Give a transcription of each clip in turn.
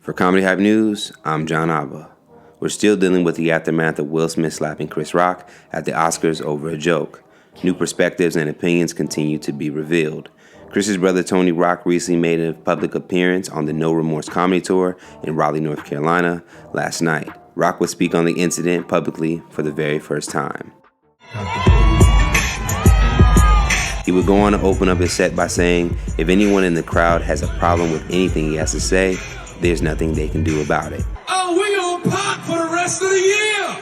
For Comedy Hype News, I'm John Abba. We're still dealing with the aftermath of Will Smith slapping Chris Rock at the Oscars over a joke. New perspectives and opinions continue to be revealed. Chris's brother Tony Rock recently made a public appearance on the No Remorse Comedy Tour in Raleigh, North Carolina last night. Rock would speak on the incident publicly for the very first time. He would go on to open up his set by saying, if anyone in the crowd has a problem with anything he has to say, there's nothing they can do about it. Oh, we on pop for the rest of the year.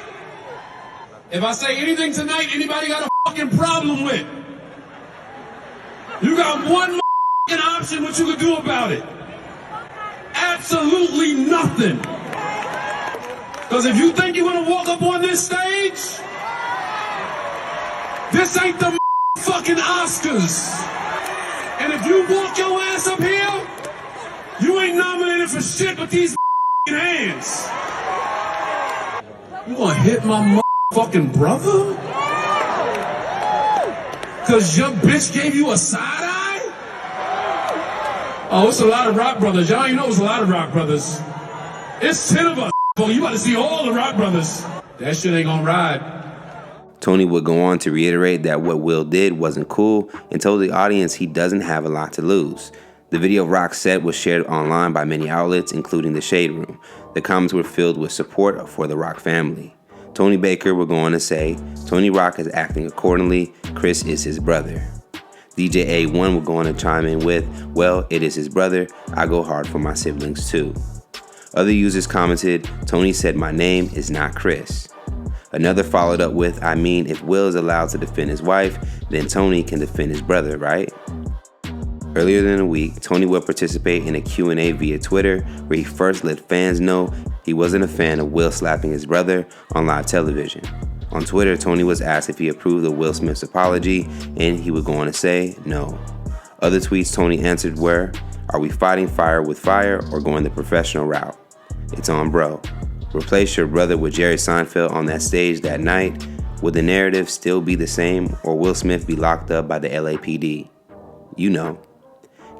If I say anything tonight, anybody got a fucking problem with? You got one fucking option what you can do about it. Absolutely nothing. Because if you think you're gonna walk up on this stage, this ain't the fucking Oscars. And if you walk your ass up here, you ain't nominated for shit but these hands. You gonna hit my fucking brother? Cause your bitch gave you a side eye? Oh, it's a lot of Rock brothers. Y'all ain't know it's a lot of Rock brothers. It's 10 of us. You about to see all the Rock brothers. That shit ain't gonna ride. Tony would go on to reiterate that what Will did wasn't cool and told the audience he doesn't have a lot to lose. The video of Rock's set was shared online by many outlets, including The Shade Room. The comments were filled with support for the Rock family. Tony Baker would go on to say, Tony Rock is acting accordingly, Chris is his brother. DJ A1 would go on to chime in with, well, it is his brother, I go hard for my siblings too. Other users commented, Tony said my name is not Chris. Another followed up with, I mean, if Will is allowed to defend his wife, then Tony can defend his brother, right? Earlier in the week, Tony would participate in a Q&A via Twitter where he first let fans know he wasn't a fan of Will slapping his brother on live television. On Twitter, Tony was asked if he approved of Will Smith's apology, and he would go on to say no. Other tweets Tony answered were, are we fighting fire with fire or going the professional route? It's on, bro. Replace your brother with Jerry Seinfeld on that stage that night. Would the narrative still be the same, or Will Smith be locked up by the LAPD? You know.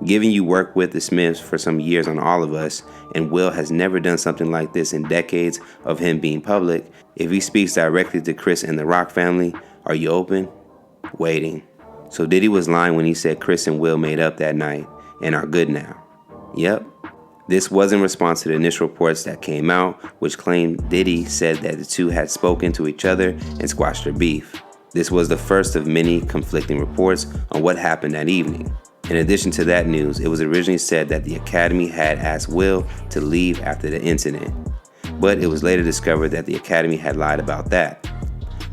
Given you worked with the Smiths for some years on All of Us, and Will has never done something like this in decades of him being public, if he speaks directly to Chris and the Rock family, are you open? Waiting. So Diddy was lying when he said Chris and Will made up that night and are good now. Yep. This was in response to the initial reports that came out, which claimed Diddy said that the two had spoken to each other and squashed their beef. This was the first of many conflicting reports on what happened that evening. In addition to that news, it was originally said that the Academy had asked Will to leave after the incident, but it was later discovered that the Academy had lied about that.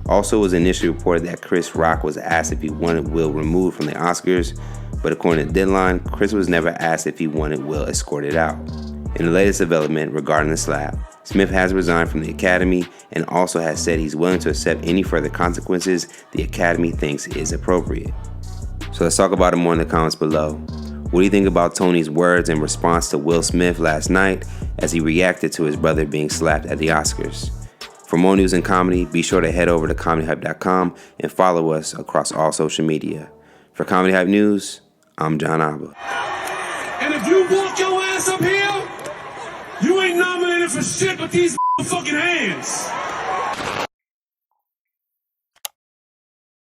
Also, it was initially reported that Chris Rock was asked if he wanted Will removed from the Oscars, but according to Deadline, Chris was never asked if he wanted Will escorted out. In the latest development regarding the slap, Smith has resigned from the Academy and also has said he's willing to accept any further consequences the Academy thinks is appropriate. So let's talk about it more in the comments below. What do you think about Tony's words in response to Will Smith last night as he reacted to his brother being slapped at the Oscars? For more news and comedy, be sure to head over to comedyhype.com and follow us across all social media. For Comedy Hype News, I'm John Abba. And if you walk your ass up here, you ain't nominated for shit but these fucking hands.